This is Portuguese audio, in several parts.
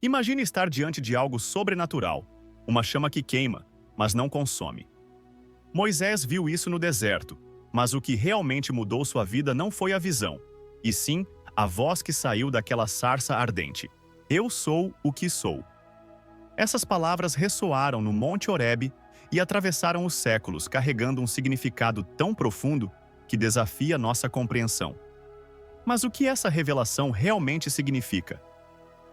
Imagine estar diante de algo sobrenatural, uma chama que queima, mas não consome. Moisés viu isso no deserto, mas o que realmente mudou sua vida não foi a visão, e sim a voz que saiu daquela sarça ardente. Eu sou o que sou. Essas palavras ressoaram no Monte Horebe e atravessaram os séculos, carregando um significado tão profundo que desafia nossa compreensão. Mas o que essa revelação realmente significa?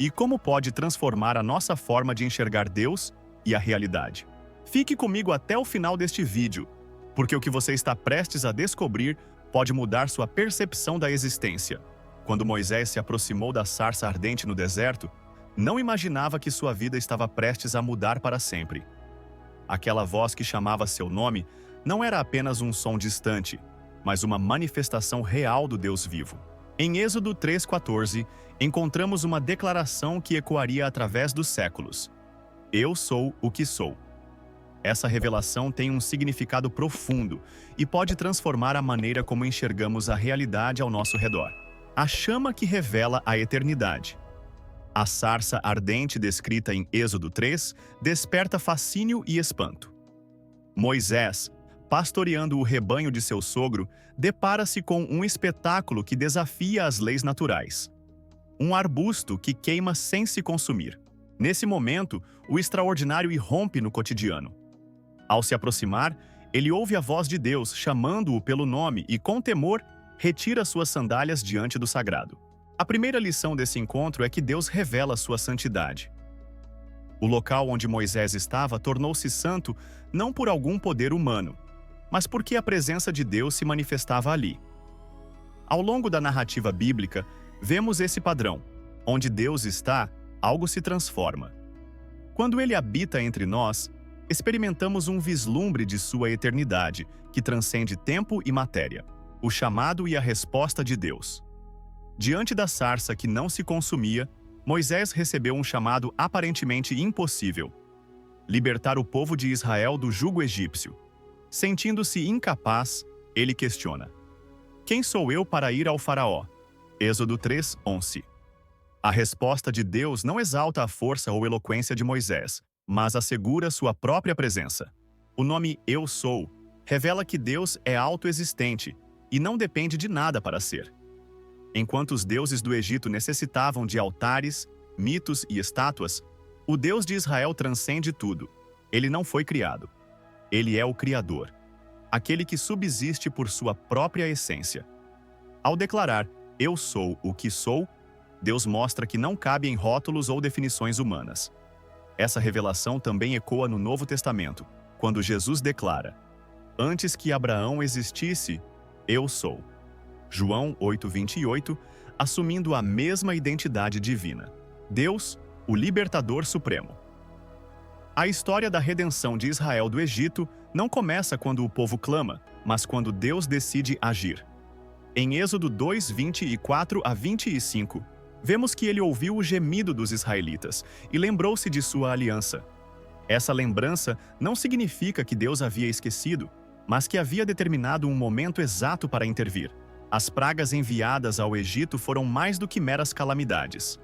E como pode transformar a nossa forma de enxergar Deus e a realidade? Fique comigo até o final deste vídeo, porque o que você está prestes a descobrir pode mudar sua percepção da existência. Quando Moisés se aproximou da sarça ardente no deserto, não imaginava que sua vida estava prestes a mudar para sempre. Aquela voz que chamava seu nome não era apenas um som distante, mas uma manifestação real do Deus vivo. Em Êxodo 3:14, encontramos uma declaração que ecoaria através dos séculos. Eu sou o que sou. Essa revelação tem um significado profundo e pode transformar a maneira como enxergamos a realidade ao nosso redor. A chama que revela a eternidade. A sarça ardente descrita em Êxodo 3 desperta fascínio e espanto. Moisés, pastoreando o rebanho de seu sogro, depara-se com um espetáculo que desafia as leis naturais. Um arbusto que queima sem se consumir. Nesse momento, o extraordinário irrompe no cotidiano. Ao se aproximar, ele ouve a voz de Deus chamando-o pelo nome e, com temor, retira suas sandálias diante do sagrado. A primeira lição desse encontro é que Deus revela sua santidade. O local onde Moisés estava tornou-se santo não por algum poder humano, mas porque a presença de Deus se manifestava ali. Ao longo da narrativa bíblica, vemos esse padrão. Onde Deus está, algo se transforma. Quando Ele habita entre nós, experimentamos um vislumbre de sua eternidade, que transcende tempo e matéria. O chamado e a resposta de Deus. Diante da sarça que não se consumia, Moisés recebeu um chamado aparentemente impossível: libertar o povo de Israel do jugo egípcio. Sentindo-se incapaz, ele questiona: quem sou eu para ir ao faraó? Êxodo 3:11. A resposta de Deus não exalta a força ou eloquência de Moisés, mas assegura sua própria presença. O nome Eu Sou revela que Deus é autoexistente e não depende de nada para ser. Enquanto os deuses do Egito necessitavam de altares, mitos e estátuas, o Deus de Israel transcende tudo. Ele não foi criado. Ele é o Criador, aquele que subsiste por sua própria essência. Ao declarar Eu sou o que sou, Deus mostra que não cabe em rótulos ou definições humanas. Essa revelação também ecoa no Novo Testamento, quando Jesus declara: antes que Abraão existisse, eu sou. João 8:28, assumindo a mesma identidade divina. Deus, o libertador supremo. A história da redenção de Israel do Egito não começa quando o povo clama, mas quando Deus decide agir. Em Êxodo 2:24-25, vemos que ele ouviu o gemido dos israelitas e lembrou-se de sua aliança. Essa lembrança não significa que Deus havia esquecido, mas que havia determinado um momento exato para intervir. As pragas enviadas ao Egito foram mais do que meras calamidades.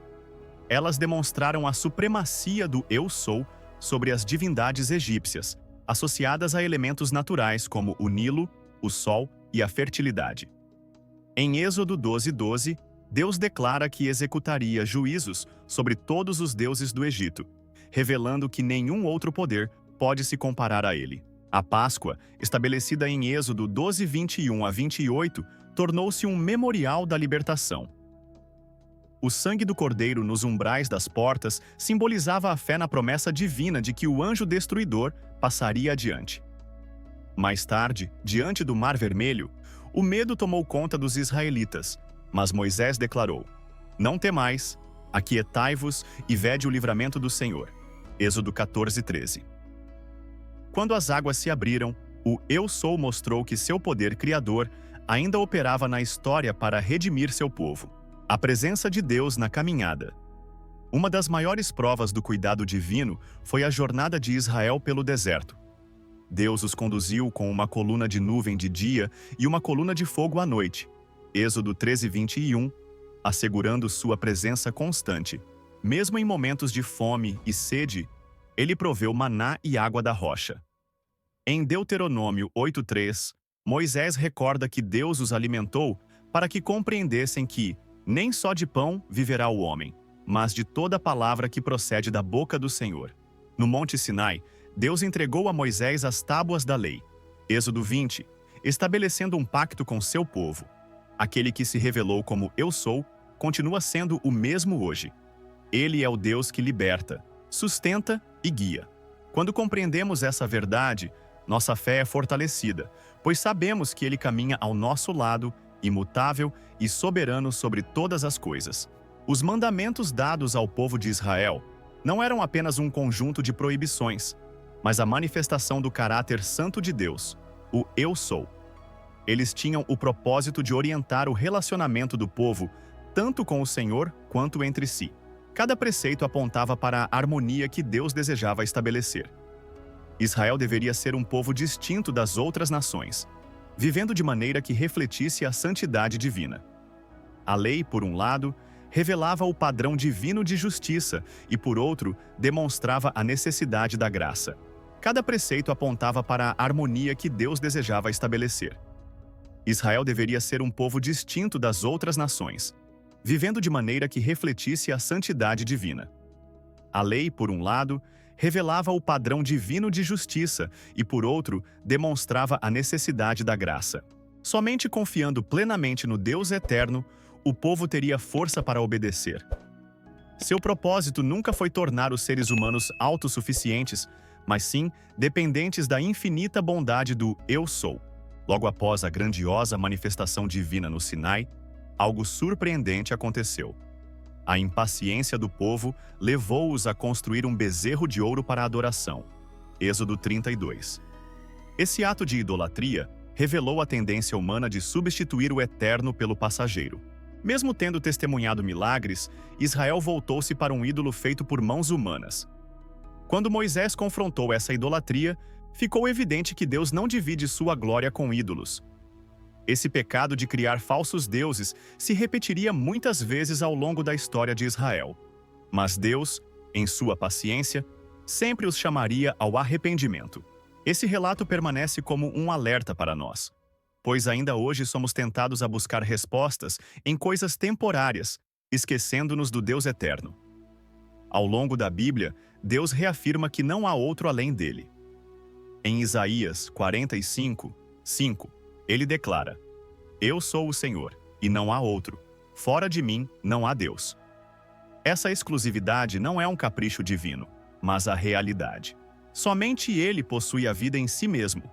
Elas demonstraram a supremacia do Eu Sou sobre as divindades egípcias, associadas a elementos naturais como o Nilo, o sol e a fertilidade. Em Êxodo 12:12, Deus declara que executaria juízos sobre todos os deuses do Egito, revelando que nenhum outro poder pode se comparar a ele. A Páscoa, estabelecida em Êxodo 12:21-28, tornou-se um memorial da libertação. O sangue do cordeiro nos umbrais das portas simbolizava a fé na promessa divina de que o anjo destruidor passaria adiante. Mais tarde, diante do Mar Vermelho, o medo tomou conta dos israelitas, mas Moisés declarou: não temais, aquietai-vos e vede o livramento do Senhor. Êxodo 14:13. Quando as águas se abriram, o Eu Sou mostrou que seu poder criador ainda operava na história para redimir seu povo. A presença de Deus na caminhada. Uma das maiores provas do cuidado divino foi a jornada de Israel pelo deserto. Deus os conduziu com uma coluna de nuvem de dia e uma coluna de fogo à noite. Êxodo 13:21, assegurando sua presença constante. Mesmo em momentos de fome e sede, ele proveu maná e água da rocha. Em Deuteronômio 8:3, Moisés recorda que Deus os alimentou para que compreendessem que nem só de pão viverá o homem, mas de toda palavra que procede da boca do Senhor. No Monte Sinai, Deus entregou a Moisés as tábuas da lei. Êxodo 20, estabelecendo um pacto com seu povo. Aquele que se revelou como Eu Sou continua sendo o mesmo hoje. Ele é o Deus que liberta, sustenta e guia. Quando compreendemos essa verdade, nossa fé é fortalecida, pois sabemos que Ele caminha ao nosso lado, imutável e soberano sobre todas as coisas. Os mandamentos dados ao povo de Israel não eram apenas um conjunto de proibições, mas a manifestação do caráter santo de Deus, o Eu Sou. Eles tinham o propósito de orientar o relacionamento do povo tanto com o Senhor quanto entre si. Cada preceito apontava para a harmonia que Deus desejava estabelecer. Israel deveria ser um povo distinto das outras nações, vivendo de maneira que refletisse a santidade divina. A lei, por um lado, revelava o padrão divino de justiça e, por outro, demonstrava a necessidade da graça. Cada preceito apontava para a harmonia que Deus desejava estabelecer. Israel deveria ser um povo distinto das outras nações, vivendo de maneira que refletisse a santidade divina. A lei, por um lado, revelava o padrão divino de justiça e, por outro, demonstrava a necessidade da graça. Somente confiando plenamente no Deus eterno, o povo teria força para obedecer. Seu propósito nunca foi tornar os seres humanos autossuficientes, mas sim dependentes da infinita bondade do Eu Sou. Logo após a grandiosa manifestação divina no Sinai, algo surpreendente aconteceu. A impaciência do povo levou-os a construir um bezerro de ouro para a adoração. Êxodo 32. Esse ato de idolatria revelou a tendência humana de substituir o eterno pelo passageiro. Mesmo tendo testemunhado milagres, Israel voltou-se para um ídolo feito por mãos humanas. Quando Moisés confrontou essa idolatria, ficou evidente que Deus não divide sua glória com ídolos. Esse pecado de criar falsos deuses se repetiria muitas vezes ao longo da história de Israel. Mas Deus, em sua paciência, sempre os chamaria ao arrependimento. Esse relato permanece como um alerta para nós, pois ainda hoje somos tentados a buscar respostas em coisas temporárias, esquecendo-nos do Deus eterno. Ao longo da Bíblia, Deus reafirma que não há outro além dele. Em Isaías 45:5, ele declara: Eu sou o Senhor, e não há outro. Fora de mim, não há Deus. Essa exclusividade não é um capricho divino, mas a realidade. Somente Ele possui a vida em si mesmo.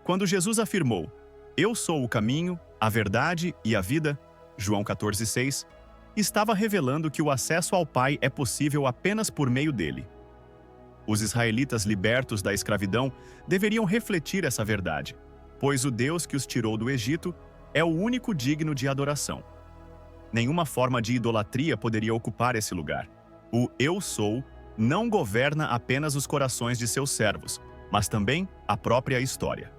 Quando Jesus afirmou: Eu sou o caminho, a verdade e a vida, João 14:6, estava revelando que o acesso ao Pai é possível apenas por meio dele. Os israelitas libertos da escravidão deveriam refletir essa verdade, pois o Deus que os tirou do Egito é o único digno de adoração. Nenhuma forma de idolatria poderia ocupar esse lugar. O Eu Sou não governa apenas os corações de seus servos, mas também a própria história.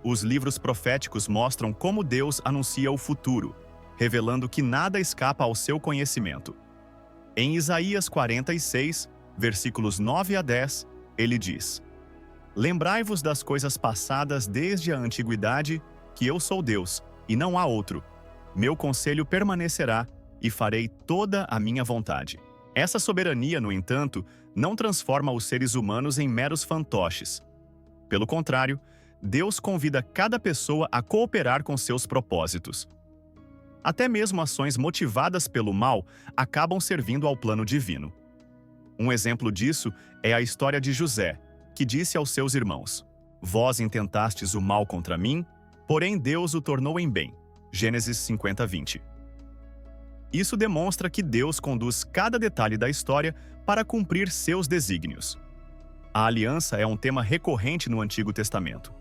Os livros proféticos mostram como Deus anuncia o futuro, revelando que nada escapa ao seu conhecimento. Em Isaías 46, versículos 9 a 10, ele diz: Lembrai-vos das coisas passadas desde a antiguidade, que eu sou Deus, e não há outro. Meu conselho permanecerá, e farei toda a minha vontade. Essa soberania, no entanto, não transforma os seres humanos em meros fantoches. Pelo contrário, Deus convida cada pessoa a cooperar com seus propósitos. Até mesmo ações motivadas pelo mal acabam servindo ao plano divino. Um exemplo disso é a história de José, que disse aos seus irmãos: Vós intentastes o mal contra mim, porém Deus o tornou em bem. Gênesis 50:20. Isso demonstra que Deus conduz cada detalhe da história para cumprir seus desígnios. A aliança é um tema recorrente no Antigo Testamento.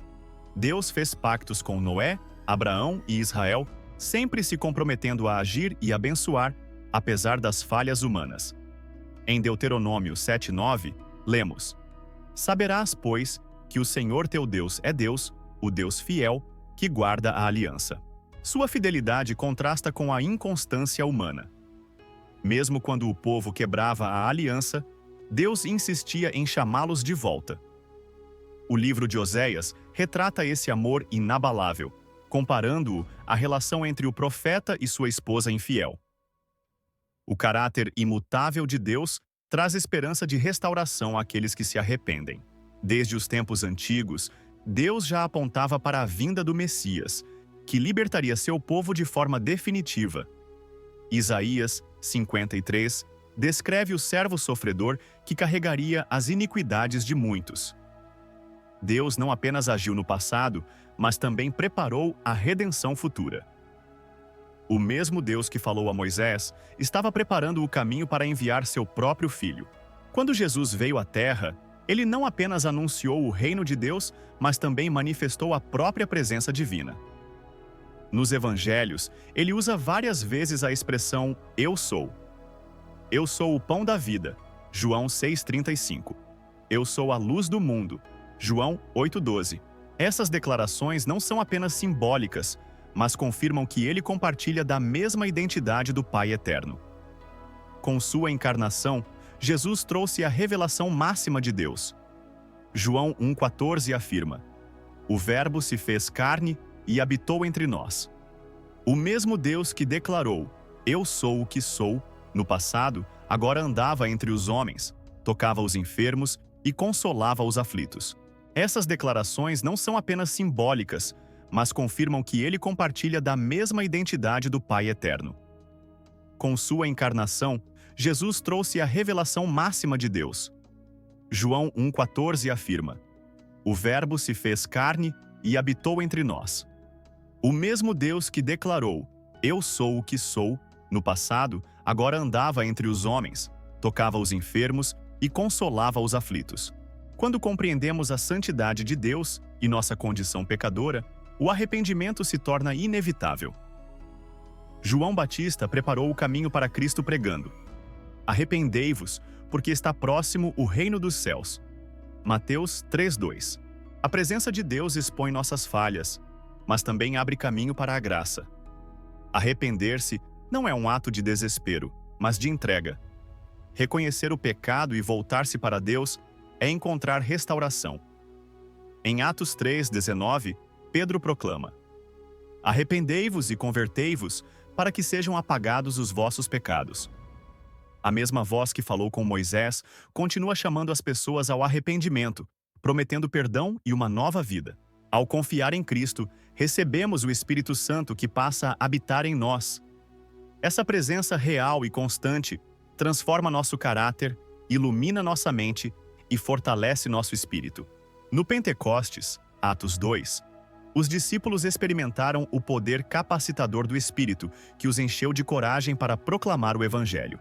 Deus fez pactos com Noé, Abraão e Israel, sempre se comprometendo a agir e abençoar, apesar das falhas humanas. Em Deuteronômio 7:9, lemos: Saberás, pois, que o Senhor teu Deus é Deus, o Deus fiel, que guarda a aliança. Sua fidelidade contrasta com a inconstância humana. Mesmo quando o povo quebrava a aliança, Deus insistia em chamá-los de volta. O livro de Oséias retrata esse amor inabalável, comparando-o à relação entre o profeta e sua esposa infiel. O caráter imutável de Deus traz esperança de restauração àqueles que se arrependem. Desde os tempos antigos, Deus já apontava para a vinda do Messias, que libertaria seu povo de forma definitiva. Isaías 53 descreve o servo sofredor que carregaria as iniquidades de muitos. Deus não apenas agiu no passado, mas também preparou a redenção futura. O mesmo Deus que falou a Moisés estava preparando o caminho para enviar seu próprio filho. Quando Jesus veio à Terra, ele não apenas anunciou o reino de Deus, mas também manifestou a própria presença divina. Nos evangelhos, ele usa várias vezes a expressão "eu sou". Eu sou o pão da vida, João 6,35. Eu sou a luz do mundo, João 8,12. Essas declarações não são apenas simbólicas, mas confirmam que ele compartilha da mesma identidade do Pai Eterno. Com sua encarnação, Jesus trouxe a revelação máxima de Deus. João 1,14 afirma: "O Verbo se fez carne e habitou entre nós." O mesmo Deus que declarou "Eu sou o que sou" no passado, agora andava entre os homens, tocava os enfermos e consolava os aflitos. Essas declarações não são apenas simbólicas, mas confirmam que ele compartilha da mesma identidade do Pai Eterno. Com sua encarnação, Jesus trouxe a revelação máxima de Deus. João 1,14 afirma: "O Verbo se fez carne e habitou entre nós." O mesmo Deus que declarou "Eu sou o que sou" no passado, agora andava entre os homens, tocava os enfermos e consolava os aflitos. Quando compreendemos a santidade de Deus e nossa condição pecadora, o arrependimento se torna inevitável. João Batista preparou o caminho para Cristo pregando: "Arrependei-vos, porque está próximo o reino dos céus." Mateus 3,2. A presença de Deus expõe nossas falhas, mas também abre caminho para a graça. Arrepender-se não é um ato de desespero, mas de entrega. Reconhecer o pecado e voltar-se para Deus é encontrar restauração. Em Atos 3,19, Pedro proclama: "Arrependei-vos e convertei-vos, para que sejam apagados os vossos pecados." A mesma voz que falou com Moisés continua chamando as pessoas ao arrependimento, prometendo perdão e uma nova vida. Ao confiar em Cristo, recebemos o Espírito Santo que passa a habitar em nós. Essa presença real e constante transforma nosso caráter, ilumina nossa mente e fortalece nosso espírito. No Pentecostes, Atos 2, os discípulos experimentaram o poder capacitador do Espírito, que os encheu de coragem para proclamar o Evangelho.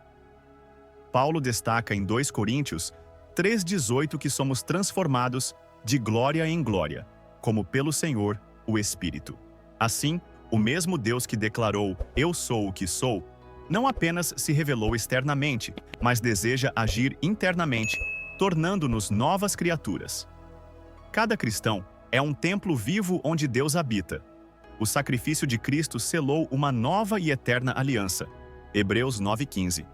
Paulo destaca em 2 Coríntios 3,18 que somos transformados de glória em glória, como pelo Senhor, o Espírito. Assim, o mesmo Deus que declarou "Eu sou o que sou", não apenas se revelou externamente, mas deseja agir internamente, tornando-nos novas criaturas. Cada cristão é um templo vivo onde Deus habita. O sacrifício de Cristo selou uma nova e eterna aliança, Hebreus 9,15,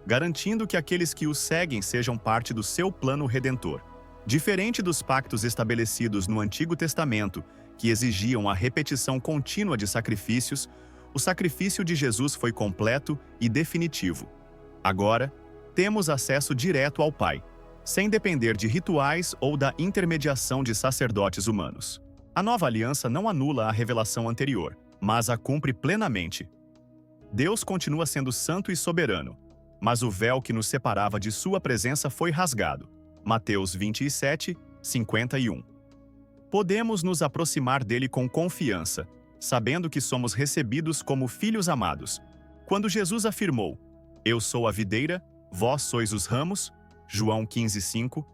garantindo que aqueles que o seguem sejam parte do seu plano redentor. Diferente dos pactos estabelecidos no Antigo Testamento, que exigiam a repetição contínua de sacrifícios, o sacrifício de Jesus foi completo e definitivo. Agora, temos acesso direto ao Pai, sem depender de rituais ou da intermediação de sacerdotes humanos. A nova aliança não anula a revelação anterior, mas a cumpre plenamente. Deus continua sendo santo e soberano, mas o véu que nos separava de sua presença foi rasgado. Mateus 27, 51. Podemos nos aproximar dele com confiança, sabendo que somos recebidos como filhos amados. Quando Jesus afirmou: "Eu sou a videira, vós sois os ramos", João 15,5,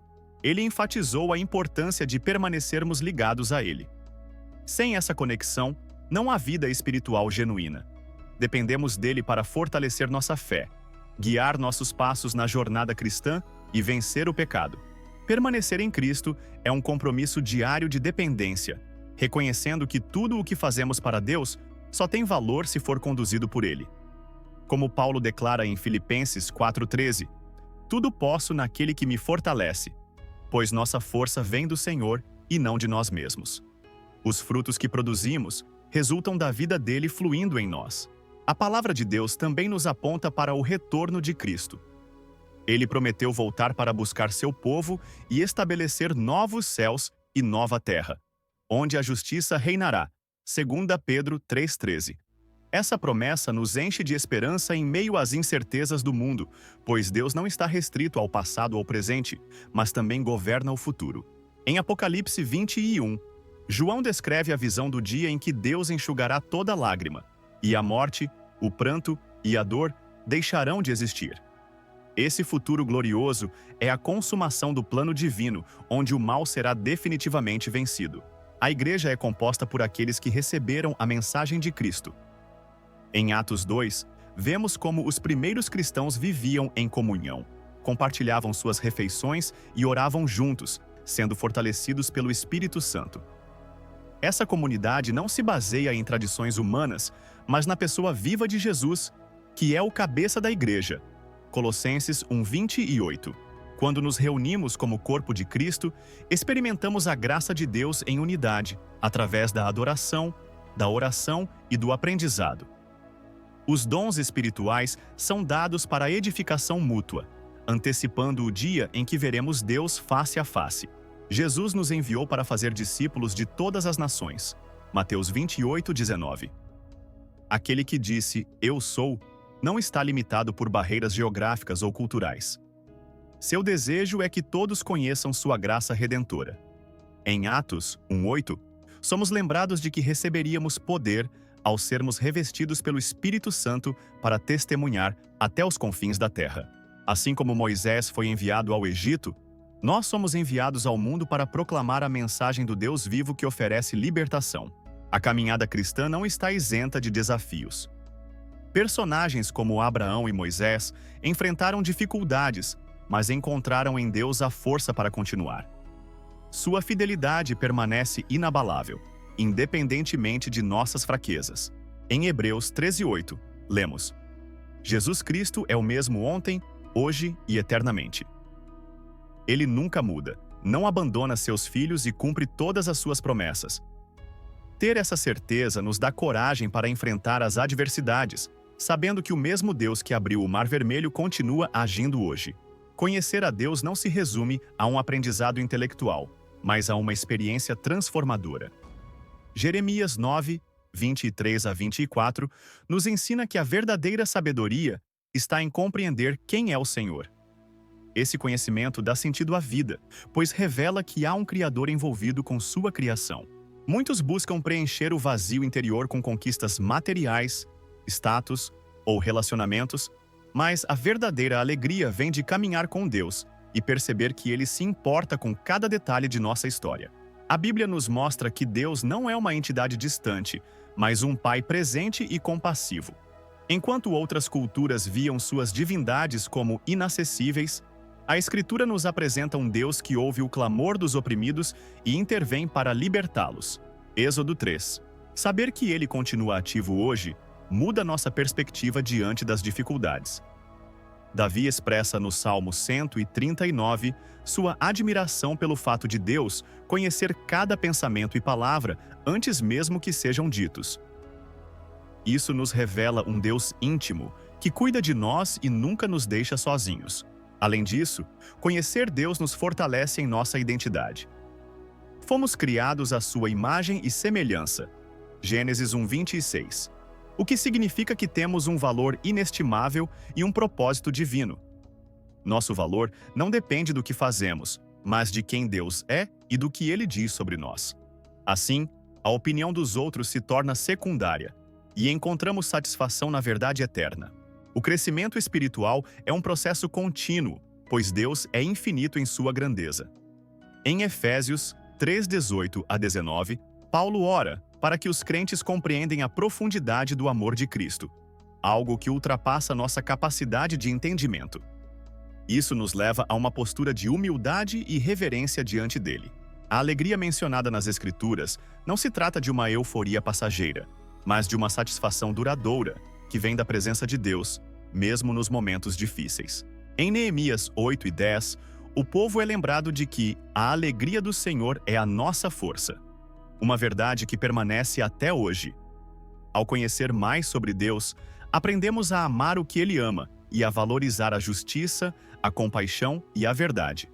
ele enfatizou a importância de permanecermos ligados a ele. Sem essa conexão, não há vida espiritual genuína. Dependemos dele para fortalecer nossa fé, guiar nossos passos na jornada cristã e vencer o pecado. Permanecer em Cristo é um compromisso diário de dependência, reconhecendo que tudo o que fazemos para Deus só tem valor se for conduzido por Ele. Como Paulo declara em Filipenses 4,13, tudo posso naquele que me fortalece, pois nossa força vem do Senhor e não de nós mesmos. Os frutos que produzimos resultam da vida dele fluindo em nós. A palavra de Deus também nos aponta para o retorno de Cristo. Ele prometeu voltar para buscar seu povo e estabelecer novos céus e nova terra, onde a justiça reinará, 2 Pedro 3,13. Essa promessa nos enche de esperança em meio às incertezas do mundo, pois Deus não está restrito ao passado ou presente, mas também governa o futuro. Em Apocalipse 21, João descreve a visão do dia em que Deus enxugará toda lágrima, e a morte, o pranto e a dor deixarão de existir. Esse futuro glorioso é a consumação do plano divino, onde o mal será definitivamente vencido. A igreja é composta por aqueles que receberam a mensagem de Cristo. Em Atos 2, vemos como os primeiros cristãos viviam em comunhão, compartilhavam suas refeições e oravam juntos, sendo fortalecidos pelo Espírito Santo. Essa comunidade não se baseia em tradições humanas, mas na pessoa viva de Jesus, que é o cabeça da igreja. Colossenses 1:28. Quando nos reunimos como corpo de Cristo, experimentamos a graça de Deus em unidade, através da adoração, da oração e do aprendizado. Os dons espirituais são dados para a edificação mútua, antecipando o dia em que veremos Deus face a face. Jesus nos enviou para fazer discípulos de todas as nações. Mateus 28:19. Aquele que disse, "Eu sou", não está limitado por barreiras geográficas ou culturais. Seu desejo é que todos conheçam sua graça redentora. Em Atos 1:8, somos lembrados de que receberíamos poder ao sermos revestidos pelo Espírito Santo para testemunhar até os confins da terra. Assim como Moisés foi enviado ao Egito, nós somos enviados ao mundo para proclamar a mensagem do Deus vivo que oferece libertação. A caminhada cristã não está isenta de desafios. Personagens como Abraão e Moisés enfrentaram dificuldades, mas encontraram em Deus a força para continuar. Sua fidelidade permanece inabalável, independentemente de nossas fraquezas. Em Hebreus 13:8, lemos: Jesus Cristo é o mesmo ontem, hoje e eternamente. Ele nunca muda, não abandona seus filhos e cumpre todas as suas promessas. Ter essa certeza nos dá coragem para enfrentar as adversidades, sabendo que o mesmo Deus que abriu o Mar Vermelho continua agindo hoje. Conhecer a Deus não se resume a um aprendizado intelectual, mas a uma experiência transformadora. Jeremias 9:23-24, nos ensina que a verdadeira sabedoria está em compreender quem é o Senhor. Esse conhecimento dá sentido à vida, pois revela que há um Criador envolvido com sua criação. Muitos buscam preencher o vazio interior com conquistas materiais, status ou relacionamentos, mas a verdadeira alegria vem de caminhar com Deus e perceber que Ele se importa com cada detalhe de nossa história. A Bíblia nos mostra que Deus não é uma entidade distante, mas um Pai presente e compassivo. Enquanto outras culturas viam suas divindades como inacessíveis, a Escritura nos apresenta um Deus que ouve o clamor dos oprimidos e intervém para libertá-los. Êxodo 3. Saber que Ele continua ativo hoje muda nossa perspectiva diante das dificuldades. Davi expressa no Salmo 139 sua admiração pelo fato de Deus conhecer cada pensamento e palavra antes mesmo que sejam ditos. Isso nos revela um Deus íntimo, que cuida de nós e nunca nos deixa sozinhos. Além disso, conhecer Deus nos fortalece em nossa identidade. Fomos criados à sua imagem e semelhança. Gênesis 1:26. O que significa que temos um valor inestimável e um propósito divino. Nosso valor não depende do que fazemos, mas de quem Deus é e do que Ele diz sobre nós. Assim, a opinião dos outros se torna secundária e encontramos satisfação na verdade eterna. O crescimento espiritual é um processo contínuo, pois Deus é infinito em sua grandeza. Em Efésios 3:18-19, Paulo ora para que os crentes compreendam a profundidade do amor de Cristo, algo que ultrapassa nossa capacidade de entendimento. Isso nos leva a uma postura de humildade e reverência diante dele. A alegria mencionada nas Escrituras não se trata de uma euforia passageira, mas de uma satisfação duradoura, que vem da presença de Deus, mesmo nos momentos difíceis. Em Neemias 8 e 10, o povo é lembrado de que a alegria do Senhor é a nossa força. Uma verdade que permanece até hoje. Ao conhecer mais sobre Deus, aprendemos a amar o que Ele ama e a valorizar a justiça, a compaixão e a verdade.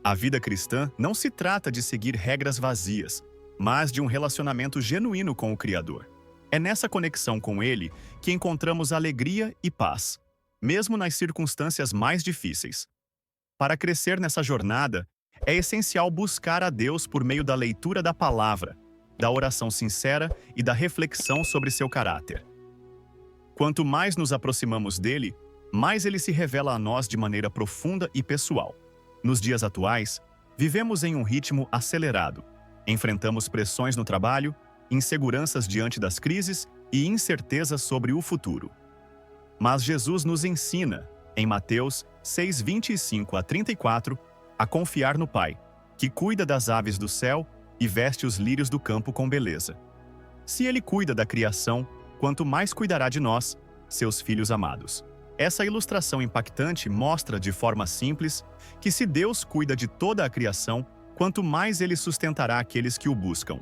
A vida cristã não se trata de seguir regras vazias, mas de um relacionamento genuíno com o Criador. É nessa conexão com Ele que encontramos alegria e paz, mesmo nas circunstâncias mais difíceis. Para crescer nessa jornada, é essencial buscar a Deus por meio da leitura da palavra, da oração sincera e da reflexão sobre seu caráter. Quanto mais nos aproximamos dele, mais ele se revela a nós de maneira profunda e pessoal. Nos dias atuais, vivemos em um ritmo acelerado. Enfrentamos pressões no trabalho, inseguranças diante das crises e incertezas sobre o futuro. Mas Jesus nos ensina, em Mateus 6:25-34, a confiar no Pai, que cuida das aves do céu e veste os lírios do campo com beleza. Se Ele cuida da criação, quanto mais cuidará de nós, seus filhos amados. Essa ilustração impactante mostra, de forma simples, que se Deus cuida de toda a criação, quanto mais Ele sustentará aqueles que o buscam.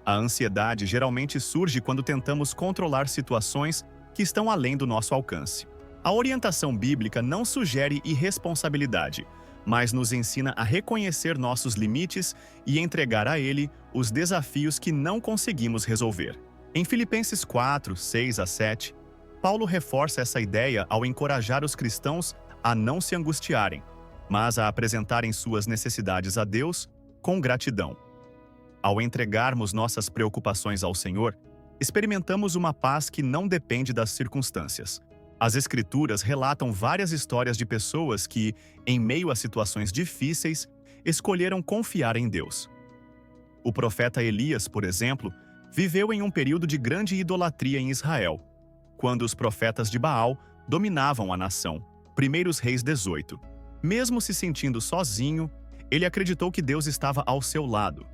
A ansiedade geralmente surge quando tentamos controlar situações que estão além do nosso alcance. A orientação bíblica não sugere irresponsabilidade, mas nos ensina a reconhecer nossos limites e entregar a Ele os desafios que não conseguimos resolver. Em Filipenses 4, 6-7, Paulo reforça essa ideia ao encorajar os cristãos a não se angustiarem, mas a apresentarem suas necessidades a Deus com gratidão. Ao entregarmos nossas preocupações ao Senhor, experimentamos uma paz que não depende das circunstâncias. As Escrituras relatam várias histórias de pessoas que, em meio a situações difíceis, escolheram confiar em Deus. O profeta Elias, por exemplo, viveu em um período de grande idolatria em Israel, quando os profetas de Baal dominavam a nação. 1 Reis 18. Mesmo se sentindo sozinho, ele acreditou que Deus estava ao seu lado.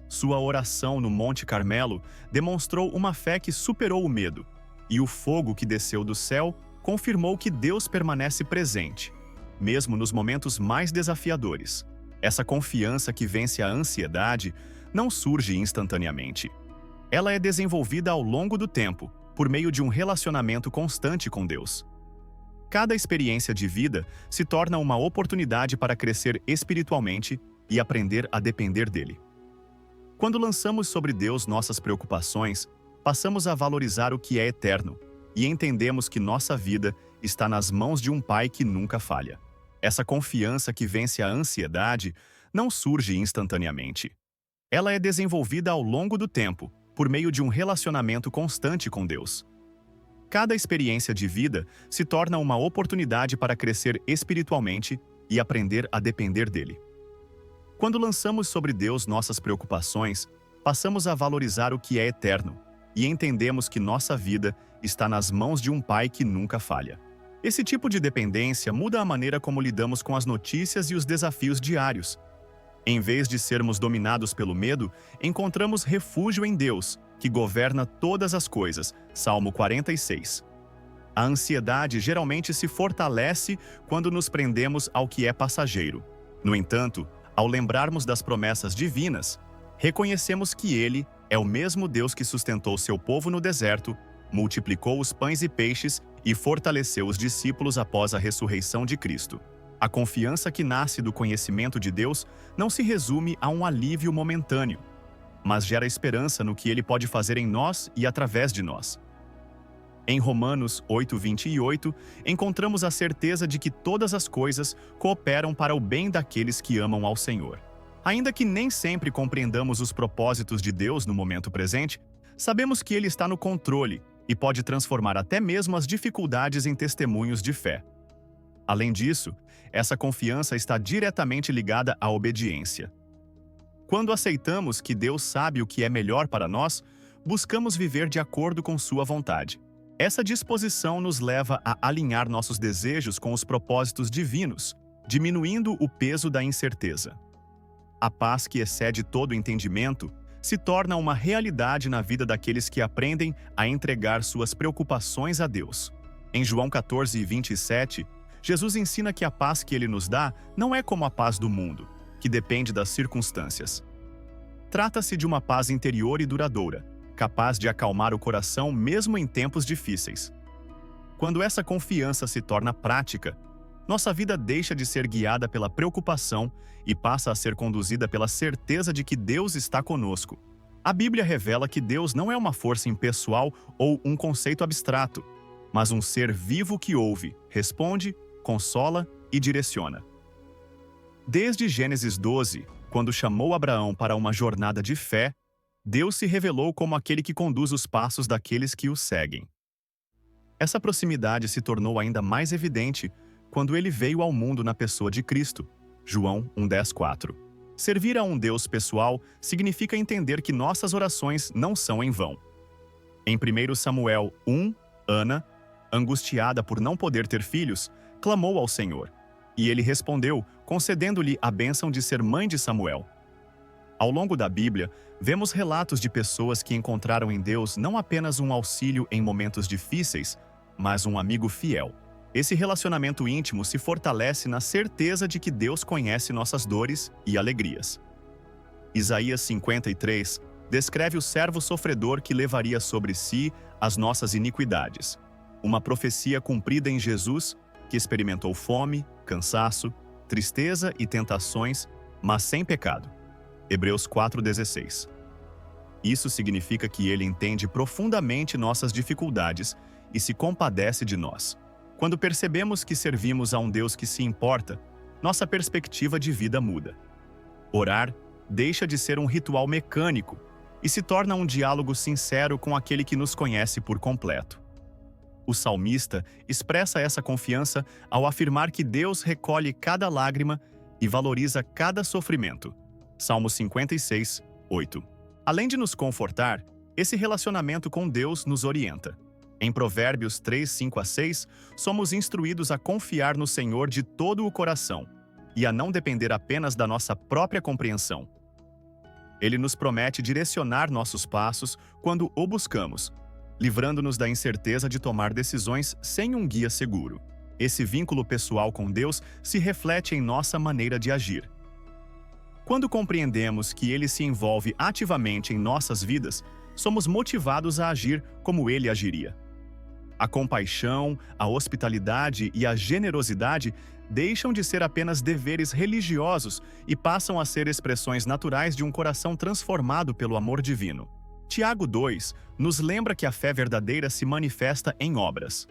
Sua oração no Monte Carmelo demonstrou uma fé que superou o medo, e o fogo que desceu do céu confirmou que Deus permanece presente, mesmo nos momentos mais desafiadores. Essa confiança que vence a ansiedade não surge instantaneamente. Ela é desenvolvida ao longo do tempo, por meio de um relacionamento constante com Deus. Cada experiência de vida se torna uma oportunidade para crescer espiritualmente e aprender a depender dele. Quando lançamos sobre Deus nossas preocupações, passamos a valorizar o que é eterno e entendemos que nossa vida está nas mãos de um Pai que nunca falha. Essa confiança que vence a ansiedade não surge instantaneamente. Ela é desenvolvida ao longo do tempo, por meio de um relacionamento constante com Deus. Cada experiência de vida se torna uma oportunidade para crescer espiritualmente e aprender a depender dele. Quando lançamos sobre Deus nossas preocupações, passamos a valorizar o que é eterno e entendemos que nossa vida está nas mãos de um Pai que nunca falha. Esse tipo de dependência muda a maneira como lidamos com as notícias e os desafios diários. Em vez de sermos dominados pelo medo, encontramos refúgio em Deus, que governa todas as coisas. Salmo 46. A ansiedade geralmente se fortalece quando nos prendemos ao que é passageiro. No entanto, ao lembrarmos das promessas divinas, reconhecemos que Ele é o mesmo Deus que sustentou seu povo no deserto, multiplicou os pães e peixes e fortaleceu os discípulos após a ressurreição de Cristo. A confiança que nasce do conhecimento de Deus não se resume a um alívio momentâneo, mas gera esperança no que Ele pode fazer em nós e através de nós. Em Romanos 8:28, encontramos a certeza de que todas as coisas cooperam para o bem daqueles que amam ao Senhor. Ainda que nem sempre compreendamos os propósitos de Deus no momento presente, sabemos que Ele está no controle e pode transformar até mesmo as dificuldades em testemunhos de fé. Além disso, essa confiança está diretamente ligada à obediência. Quando aceitamos que Deus sabe o que é melhor para nós, buscamos viver de acordo com sua vontade. Essa disposição nos leva a alinhar nossos desejos com os propósitos divinos, diminuindo o peso da incerteza. A paz que excede todo entendimento se torna uma realidade na vida daqueles que aprendem a entregar suas preocupações a Deus. Em João 14:27, Jesus ensina que a paz que ele nos dá não é como a paz do mundo, que depende das circunstâncias. Trata-se de uma paz interior e duradoura, capaz de acalmar o coração mesmo em tempos difíceis. Quando essa confiança se torna prática, nossa vida deixa de ser guiada pela preocupação e passa a ser conduzida pela certeza de que Deus está conosco. A Bíblia revela que Deus não é uma força impessoal ou um conceito abstrato, mas um ser vivo que ouve, responde, consola e direciona. Desde Gênesis 12, quando chamou Abraão para uma jornada de fé, Deus se revelou como aquele que conduz os passos daqueles que o seguem. Essa proximidade se tornou ainda mais evidente quando ele veio ao mundo na pessoa de Cristo. João 1:10-4. Servir a um Deus pessoal significa entender que nossas orações não são em vão. Em 1 Samuel 1, Ana, angustiada por não poder ter filhos, clamou ao Senhor, e ele respondeu, concedendo-lhe a bênção de ser mãe de Samuel. Ao longo da Bíblia, vemos relatos de pessoas que encontraram em Deus não apenas um auxílio em momentos difíceis, mas um amigo fiel. Esse relacionamento íntimo se fortalece na certeza de que Deus conhece nossas dores e alegrias. Isaías 53 descreve o servo sofredor que levaria sobre si as nossas iniquidades. Uma profecia cumprida em Jesus, que experimentou fome, cansaço, tristeza e tentações, mas sem pecado. Hebreus 4:16. Isso significa que ele entende profundamente nossas dificuldades e se compadece de nós. Quando percebemos que servimos a um Deus que se importa, nossa perspectiva de vida muda. Orar deixa de ser um ritual mecânico e se torna um diálogo sincero com aquele que nos conhece por completo. O salmista expressa essa confiança ao afirmar que Deus recolhe cada lágrima e valoriza cada sofrimento. Salmo 56, 8. Além de nos confortar, esse relacionamento com Deus nos orienta. Em Provérbios 3, 5-6, somos instruídos a confiar no Senhor de todo o coração e a não depender apenas da nossa própria compreensão. Ele nos promete direcionar nossos passos quando o buscamos, livrando-nos da incerteza de tomar decisões sem um guia seguro. Esse vínculo pessoal com Deus se reflete em nossa maneira de agir. Quando compreendemos que Ele se envolve ativamente em nossas vidas, somos motivados a agir como Ele agiria. A compaixão, a hospitalidade e a generosidade deixam de ser apenas deveres religiosos e passam a ser expressões naturais de um coração transformado pelo amor divino. Tiago 2 nos lembra que a fé verdadeira se manifesta em obras.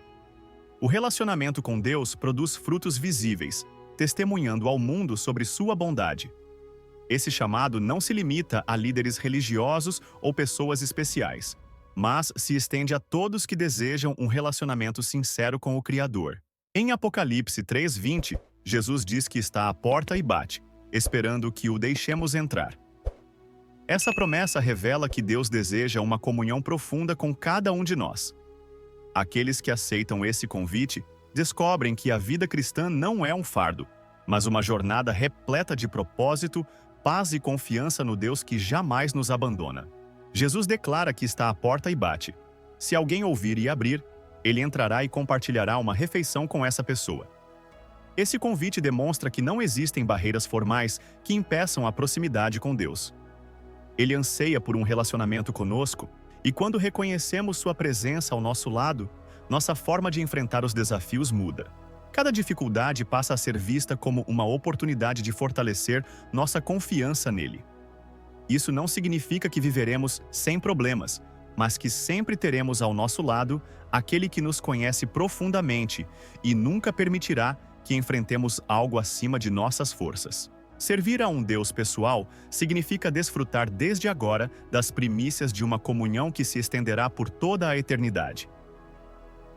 O relacionamento com Deus produz frutos visíveis, testemunhando ao mundo sobre sua bondade. Esse chamado não se limita a líderes religiosos ou pessoas especiais, mas se estende a todos que desejam um relacionamento sincero com o Criador. Em Apocalipse 3:20, Jesus diz que está à porta e bate, esperando que o deixemos entrar. Essa promessa revela que Deus deseja uma comunhão profunda com cada um de nós. Aqueles que aceitam esse convite descobrem que a vida cristã não é um fardo, mas uma jornada repleta de propósito, paz e confiança no Deus que jamais nos abandona. Jesus declara que está à porta e bate. Se alguém ouvir e abrir, ele entrará e compartilhará uma refeição com essa pessoa. Esse convite demonstra que não existem barreiras formais que impeçam a proximidade com Deus. Ele anseia por um relacionamento conosco, e quando reconhecemos sua presença ao nosso lado, nossa forma de enfrentar os desafios muda. Cada dificuldade passa a ser vista como uma oportunidade de fortalecer nossa confiança nele. Isso não significa que viveremos sem problemas, mas que sempre teremos ao nosso lado aquele que nos conhece profundamente e nunca permitirá que enfrentemos algo acima de nossas forças. Servir a um Deus pessoal significa desfrutar desde agora das primícias de uma comunhão que se estenderá por toda a eternidade.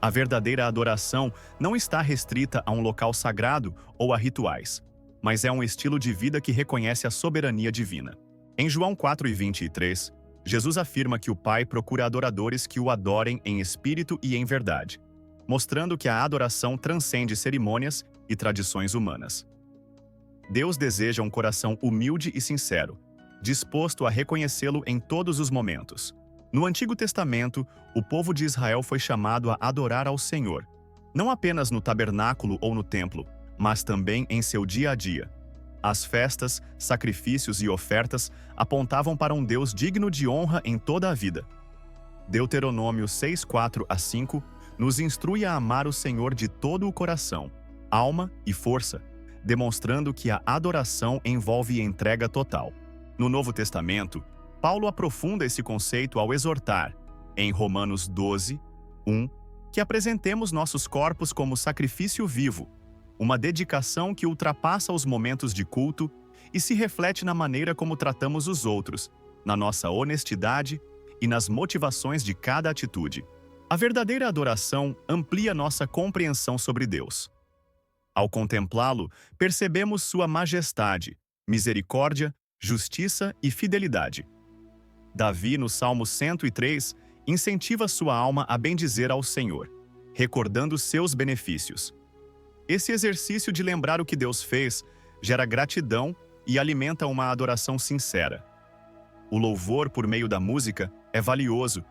A verdadeira adoração não está restrita a um local sagrado ou a rituais, mas é um estilo de vida que reconhece a soberania divina. Em João 4:23, Jesus afirma que o Pai procura adoradores que o adorem em espírito e em verdade, mostrando que a adoração transcende cerimônias e tradições humanas. Deus deseja um coração humilde e sincero, disposto a reconhecê-lo em todos os momentos. No Antigo Testamento, o povo de Israel foi chamado a adorar ao Senhor, não apenas no tabernáculo ou no templo, mas também em seu dia a dia. As festas, sacrifícios e ofertas apontavam para um Deus digno de honra em toda a vida. Deuteronômio 6:4-5 nos instrui a amar o Senhor de todo o coração, alma e força, demonstrando que a adoração envolve entrega total. No Novo Testamento, Paulo aprofunda esse conceito ao exortar, em Romanos 12:1, que apresentemos nossos corpos como sacrifício vivo, uma dedicação que ultrapassa os momentos de culto e se reflete na maneira como tratamos os outros, na nossa honestidade e nas motivações de cada atitude. A verdadeira adoração amplia nossa compreensão sobre Deus. Ao contemplá-lo, percebemos sua majestade, misericórdia, justiça e fidelidade. Davi, no Salmo 103, incentiva sua alma a bendizer ao Senhor, recordando seus benefícios. Esse exercício de lembrar o que Deus fez gera gratidão e alimenta uma adoração sincera. O louvor por meio da música é valioso,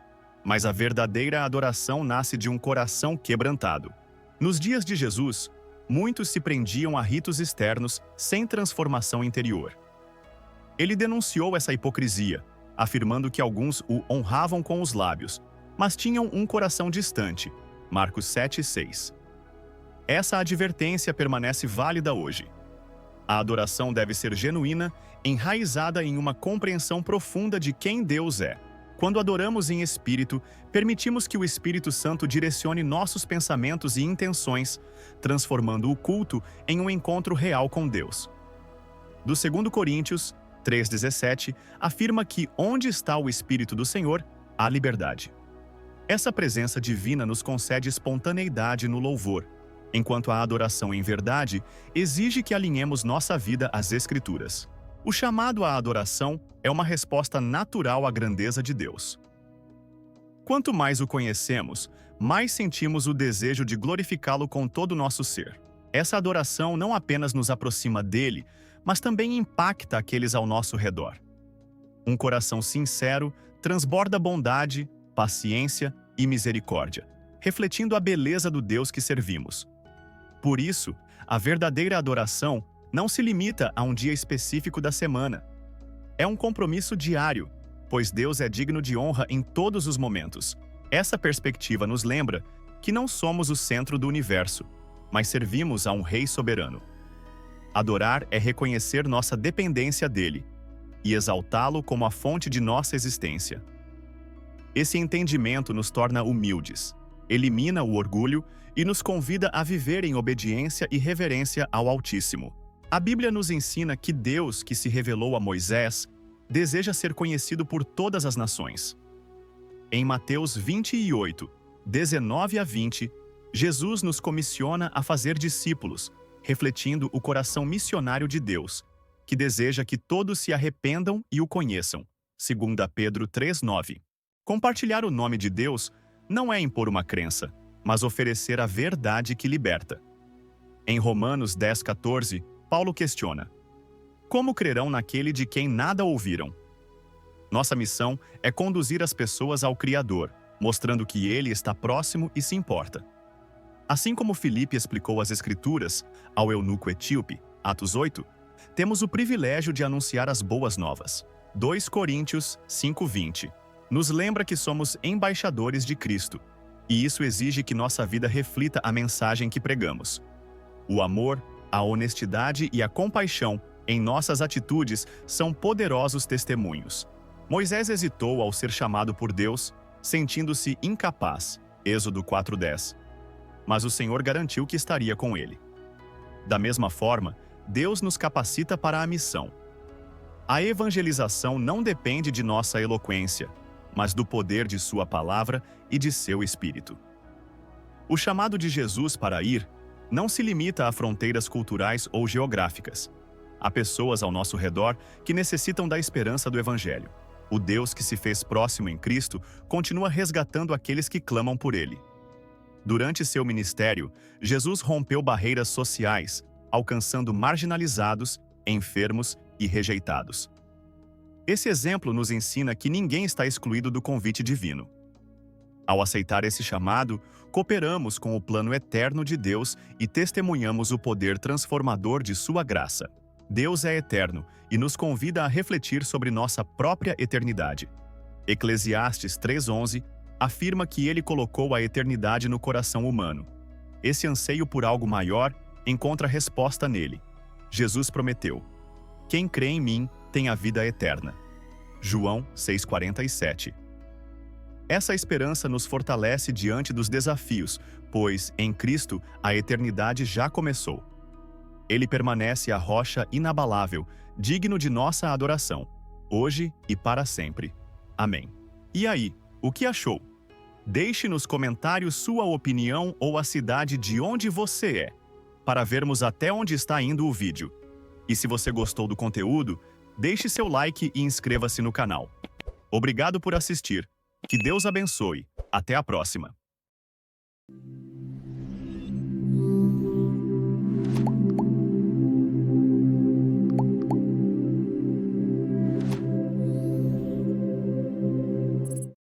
mas a verdadeira adoração nasce de um coração quebrantado. Nos dias de Jesus, muitos se prendiam a ritos externos sem transformação interior. Ele denunciou essa hipocrisia, afirmando que alguns o honravam com os lábios, mas tinham um coração distante. Marcos 7:6. Essa advertência permanece válida hoje. A adoração deve ser genuína, enraizada em uma compreensão profunda de quem Deus é. Quando adoramos em espírito, permitimos que o Espírito Santo direcione nossos pensamentos e intenções, transformando o culto em um encontro real com Deus. Do 2 Coríntios 3:17, afirma que onde está o Espírito do Senhor, há liberdade. Essa presença divina nos concede espontaneidade no louvor, enquanto a adoração em verdade exige que alinhemos nossa vida às Escrituras. O chamado à adoração é uma resposta natural à grandeza de Deus. Quanto mais o conhecemos, mais sentimos o desejo de glorificá-lo com todo o nosso ser. Essa adoração não apenas nos aproxima dele, mas também impacta aqueles ao nosso redor. Um coração sincero transborda bondade, paciência e misericórdia, refletindo a beleza do Deus que servimos. Por isso, a verdadeira adoração não se limita a um dia específico da semana. É um compromisso diário, pois Deus é digno de honra em todos os momentos. Essa perspectiva nos lembra que não somos o centro do universo, mas servimos a um Rei soberano. Adorar é reconhecer nossa dependência dele e exaltá-lo como a fonte de nossa existência. Esse entendimento nos torna humildes, elimina o orgulho e nos convida a viver em obediência e reverência ao Altíssimo. A Bíblia nos ensina que Deus, que se revelou a Moisés, deseja ser conhecido por todas as nações. Em Mateus 28, 19-20, Jesus nos comissiona a fazer discípulos, refletindo o coração missionário de Deus, que deseja que todos se arrependam e o conheçam. 2 Pedro 3:9. Compartilhar o nome de Deus não é impor uma crença, mas oferecer a verdade que liberta. Em Romanos 10:14, Paulo questiona: como crerão naquele de quem nada ouviram? Nossa missão é conduzir as pessoas ao Criador, mostrando que ele está próximo e se importa. Assim como Filipe explicou as Escrituras ao eunuco etíope, Atos 8, temos o privilégio de anunciar as boas novas. 2 Coríntios 5:20 nos lembra que somos embaixadores de Cristo, e isso exige que nossa vida reflita a mensagem que pregamos. O amor, a honestidade e a compaixão em nossas atitudes são poderosos testemunhos. Moisés hesitou ao ser chamado por Deus, sentindo-se incapaz, Êxodo 4:10. Mas o Senhor garantiu que estaria com ele. Da mesma forma, Deus nos capacita para a missão. A evangelização não depende de nossa eloquência, mas do poder de sua palavra e de seu Espírito. O chamado de Jesus para ir não se limita a fronteiras culturais ou geográficas. Há pessoas ao nosso redor que necessitam da esperança do Evangelho. O Deus que se fez próximo em Cristo continua resgatando aqueles que clamam por ele. Durante seu ministério, Jesus rompeu barreiras sociais, alcançando marginalizados, enfermos e rejeitados. Esse exemplo nos ensina que ninguém está excluído do convite divino. Ao aceitar esse chamado, cooperamos com o plano eterno de Deus e testemunhamos o poder transformador de sua graça. Deus é eterno e nos convida a refletir sobre nossa própria eternidade. Eclesiastes 3:11 afirma que ele colocou a eternidade no coração humano. Esse anseio por algo maior encontra resposta nele. Jesus prometeu: "Quem crê em mim tem a vida eterna." João 6,47. Essa esperança nos fortalece diante dos desafios, pois, em Cristo, a eternidade já começou. Ele permanece a rocha inabalável, digno de nossa adoração, hoje e para sempre. Amém. E aí, o que achou? Deixe nos comentários sua opinião ou a cidade de onde você é, para vermos até onde está indo o vídeo. E se você gostou do conteúdo, deixe seu like e inscreva-se no canal. Obrigado por assistir. Que Deus abençoe. Até a próxima.